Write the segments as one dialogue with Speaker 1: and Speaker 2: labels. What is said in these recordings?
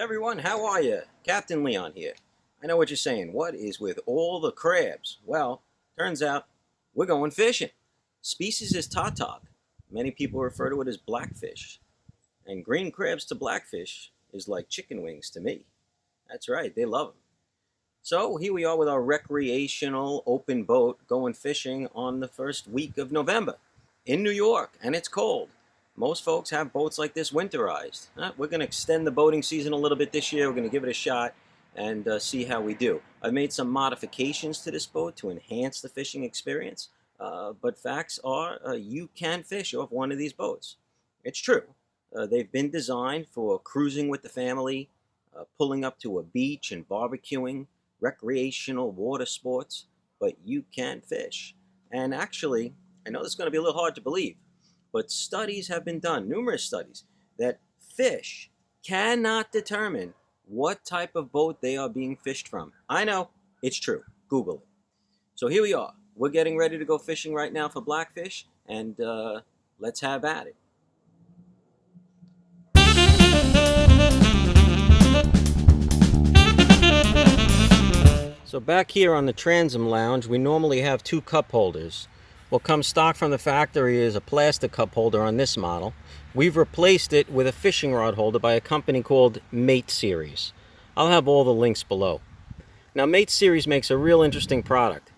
Speaker 1: Everyone, how are you? Captain Leon here. I know what you're saying. What is with all the crabs? Well, turns out we're going fishing. Species is tautog. Many people refer to it as blackfish. And green crabs to blackfish is like chicken wings to me. That's right, they love them. So here we are with our recreational open boat going fishing on the first week of November in New York, and it's cold. Most folks have boats like this winterized. We're going to extend the boating season a little bit this year. We're going to give it a shot and see how we do. I've made some modifications to this boat to enhance the fishing experience, but facts are you can fish off one of these boats. It's true. They've been designed for cruising with the family, pulling up to a beach and barbecuing, recreational water sports, but you can fish. And actually, I know this is going to be a little hard to believe, but studies have been done, numerous studies, that fish cannot determine what type of boat they are being fished from. I know, it's true. Google it. So here we are. We're getting ready to go fishing right now for blackfish, and let's have at it. So back here on the transom lounge, we normally have two cup holders. What comes stock from the factory is a plastic cup holder on this model. We've replaced it with a fishing rod holder by a company called Mate Series. I'll have all the links below. Now, Mate Series makes a real interesting product.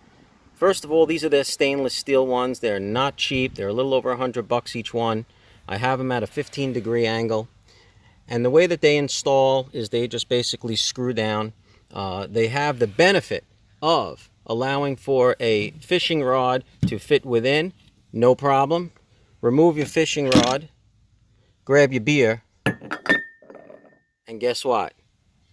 Speaker 1: First of all, these are their stainless steel ones. They're not cheap. They're a little over $100 each one. I have them at a 15-degree angle. And the way that they install is they just basically screw down. They have the benefit of allowing for a fishing rod to fit within, no problem. Remove your fishing rod, grab your beer, and guess what?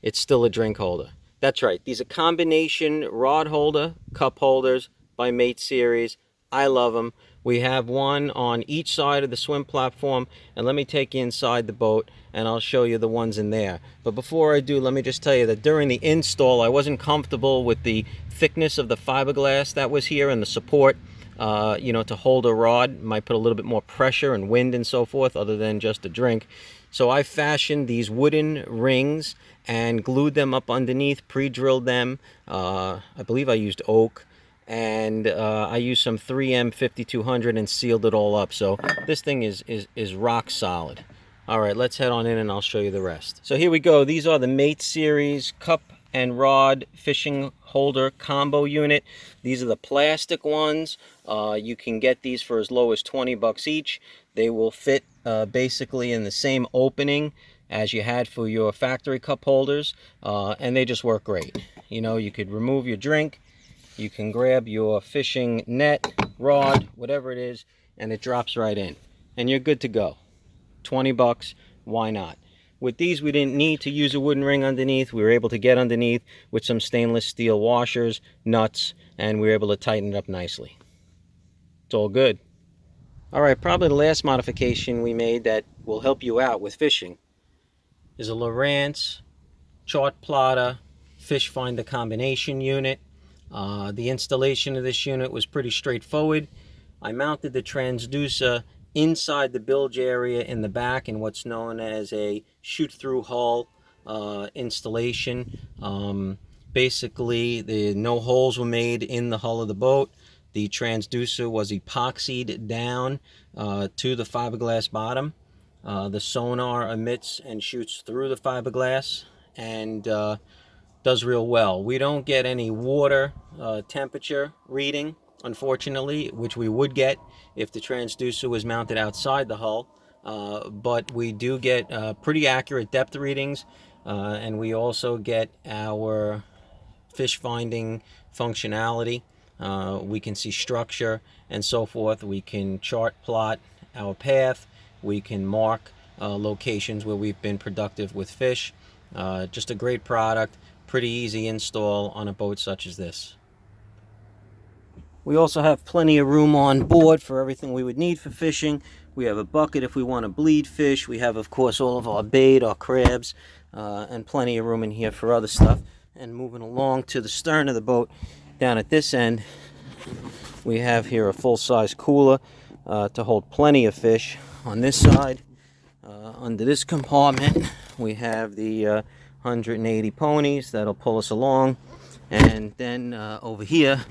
Speaker 1: It's still a drink holder. That's right, these are combination rod holder, cup holders by Mate Series. I love them. We have one on each side of the swim platform, and let me take you inside the boat and I'll show you the ones in there. But before I do, let me just tell you that during the install I wasn't comfortable with the thickness of the fiberglass that was here and the support, to hold a rod. Might put a little bit more pressure and wind and so forth other than just a drink. So I fashioned these wooden rings and glued them up underneath, pre-drilled them. I believe I used oak. And I used some 3M 5200 and sealed it all up. So this thing is rock solid. All right, let's head on in and I'll show you the rest. So here we go. These are the Mate Series cup and rod fishing holder combo unit. These are the plastic ones. You can get these for as low as $20 each. They will fit basically in the same opening as you had for your factory cup holders, and they just work great. You could remove your drink. You can grab your fishing net, rod, whatever it is, and it drops right in. And you're good to go. $20, why not? With these, we didn't need to use a wooden ring underneath. We were able to get underneath with some stainless steel washers, nuts, and we were able to tighten it up nicely. It's all good. All right, probably the last modification we made that will help you out with fishing is a Lowrance chart plotter fish finder combination unit. The installation of this unit was pretty straightforward. I mounted the transducer inside the bilge area in the back in what's known as a shoot-through hull installation. Basically, no holes were made in the hull of the boat. The transducer was epoxied down to the fiberglass bottom. The sonar emits and shoots through the fiberglass and does real well. We don't get any water temperature reading, unfortunately, which we would get if the transducer was mounted outside the hull, but we do get pretty accurate depth readings, and we also get our fish finding functionality. We can see structure and so forth. We can chart plot our path. We can mark locations where we've been productive with fish. Just a great product. Pretty easy install on a boat such as this. We also have plenty of room on board for everything we would need for fishing. We have a bucket if we want to bleed fish. We have, of course, all of our bait, our crabs, and plenty of room in here for other stuff. And moving along to the stern of the boat, down at this end, we have here a full-size cooler to hold plenty of fish. On this side, under this compartment, we have the 180 ponies that'll pull us along. And then over here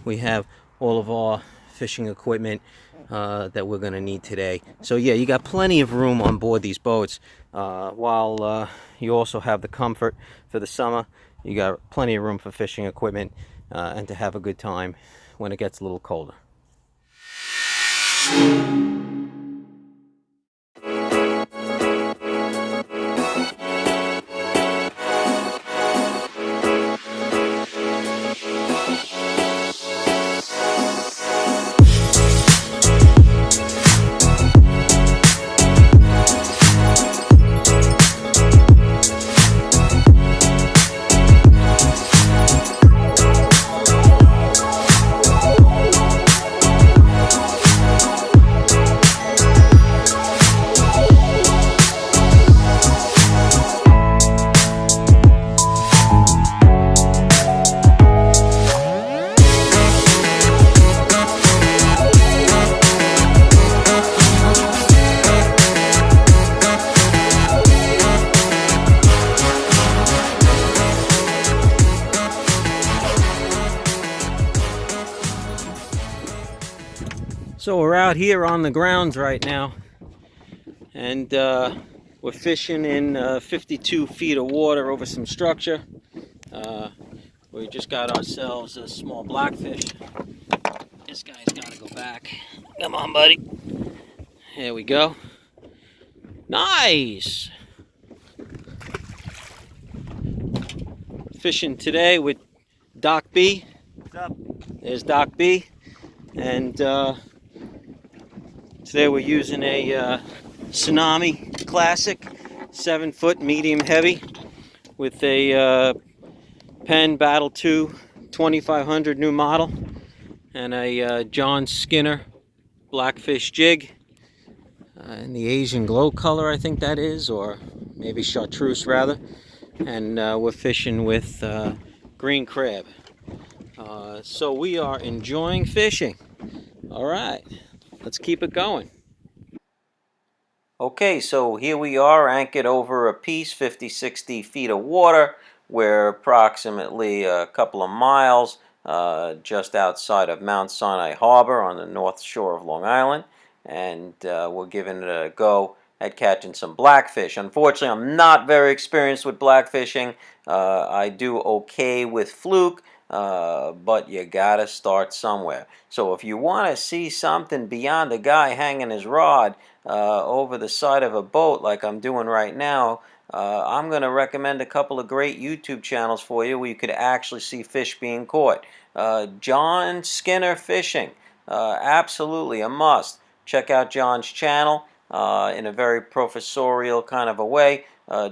Speaker 1: we have all of our fishing equipment that we're going to need today. So yeah, you got plenty of room on board these boats, while you also have the comfort for the summer. You got plenty of room for fishing equipment and to have a good time when it gets a little colder. So we're out here on the grounds right now, and we're fishing in 52 feet of water over some structure. We just got ourselves a small blackfish. This guy's got to go back. Come on, buddy. Here we go. Nice! Fishing today with Doc B.
Speaker 2: What's up?
Speaker 1: There's Doc B. And today we're using a Tsunami Classic 7-foot medium heavy with a Penn Battle 2 2500 new model and a John Skinner Blackfish Jig in the Asian glow color, I think that is, or maybe chartreuse rather. And we're fishing with green crab. So we are enjoying fishing. All right, let's keep it going. Okay, so here we are anchored over a piece, 50-60 feet of water. We're approximately a couple of miles just outside of Mount Sinai Harbor on the north shore of Long Island, and we're giving it a go at catching some blackfish. Unfortunately, I'm not very experienced with blackfishing. I do okay with fluke, but you gotta start somewhere. So if you want to see something beyond a guy hanging his rod over the side of a boat like I'm doing right now, I'm going to recommend a couple of great YouTube channels for you where you could actually see fish being caught. John Skinner Fishing, absolutely a must. Check out John's channel in a very professorial kind of a way.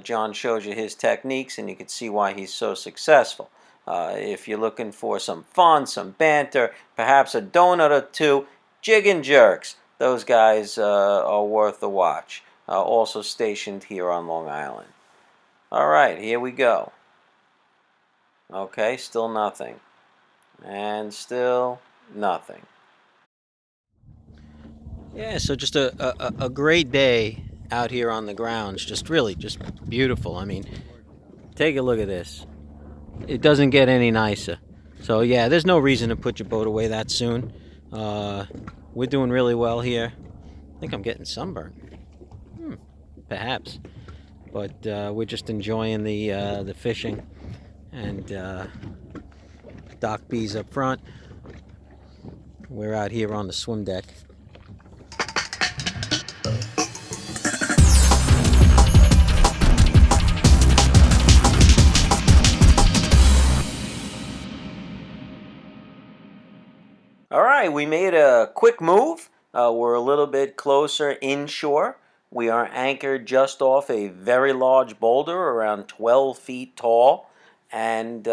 Speaker 1: John shows you his techniques and you can see why he's so successful. If you're looking for some fun, some banter, perhaps a donut or two, Jigging Jerks. Those guys are worth the watch. Also stationed here on Long Island. All right, here we go. Okay, still nothing. And still nothing. Yeah, so just a great day out here on the grounds. Just really, just beautiful. I mean, take a look at this. It doesn't get any nicer. So yeah, there's no reason to put your boat away that soon. We're doing really well here. I think I'm getting sunburned. Perhaps. But we're just enjoying the fishing. And Doc B's up front. We're out here on the swim deck. All right, we made a quick move. We're a little bit closer inshore. We are anchored just off a very large boulder, around 12 feet tall, and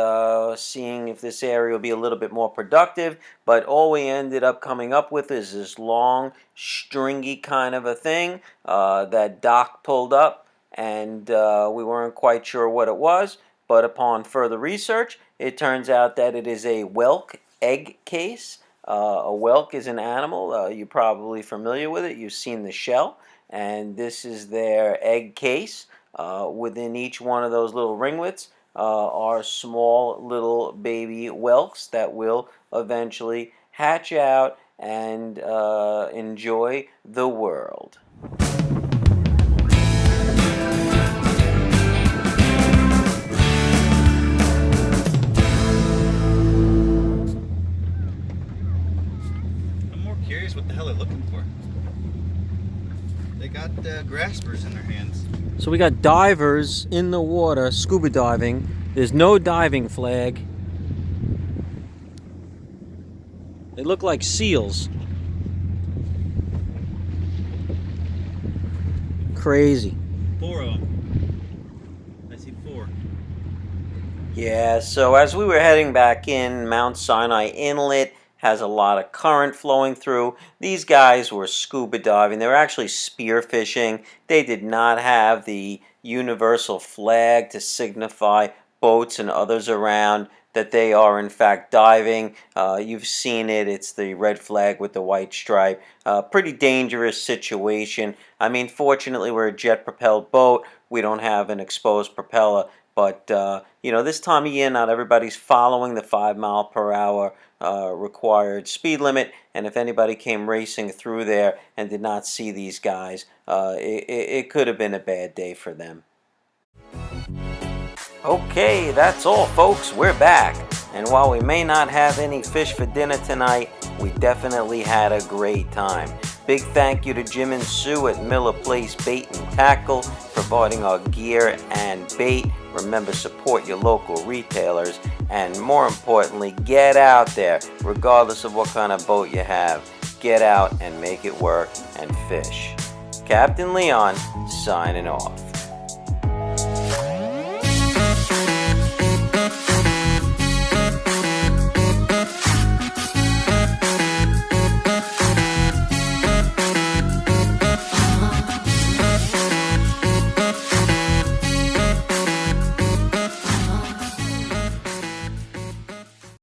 Speaker 1: seeing if this area will be a little bit more productive. But all we ended up coming up with is this long, stringy kind of a thing that Doc pulled up, and we weren't quite sure what it was. But upon further research, it turns out that it is a whelk egg case. A whelk is an animal. You're probably familiar with it. You've seen the shell. And this is their egg case. Within each one of those little ringlets are small little baby whelks that will eventually hatch out and enjoy the world.
Speaker 2: I'm more curious what the hell they're looking for. They got graspers in their hands.
Speaker 1: So we got divers in the water scuba diving. There's no diving flag. They look like seals. Crazy.
Speaker 2: 4 of them. I see 4.
Speaker 1: Yeah, so as we were heading back in, Mount Sinai Inlet has a lot of current flowing through. These guys were scuba diving. They were actually spearfishing. They did not have the universal flag to signify boats and others around that they are in fact diving. You've seen it. It's the red flag with the white stripe. Pretty dangerous situation. I mean, fortunately, we're a jet-propelled boat. We don't have an exposed propeller. But, this time of year, not everybody's following the 5-mile-per-hour required speed limit. And if anybody came racing through there and did not see these guys, it could have been a bad day for them. Okay, that's all, folks. We're back. And while we may not have any fish for dinner tonight, we definitely had a great time. Big thank you to Jim and Sue at Miller Place Bait and Tackle, providing our gear and bait. Remember, support your local retailers. And more importantly, get out there, regardless of what kind of boat you have. Get out and make it work and fish. Captain Leon, signing off.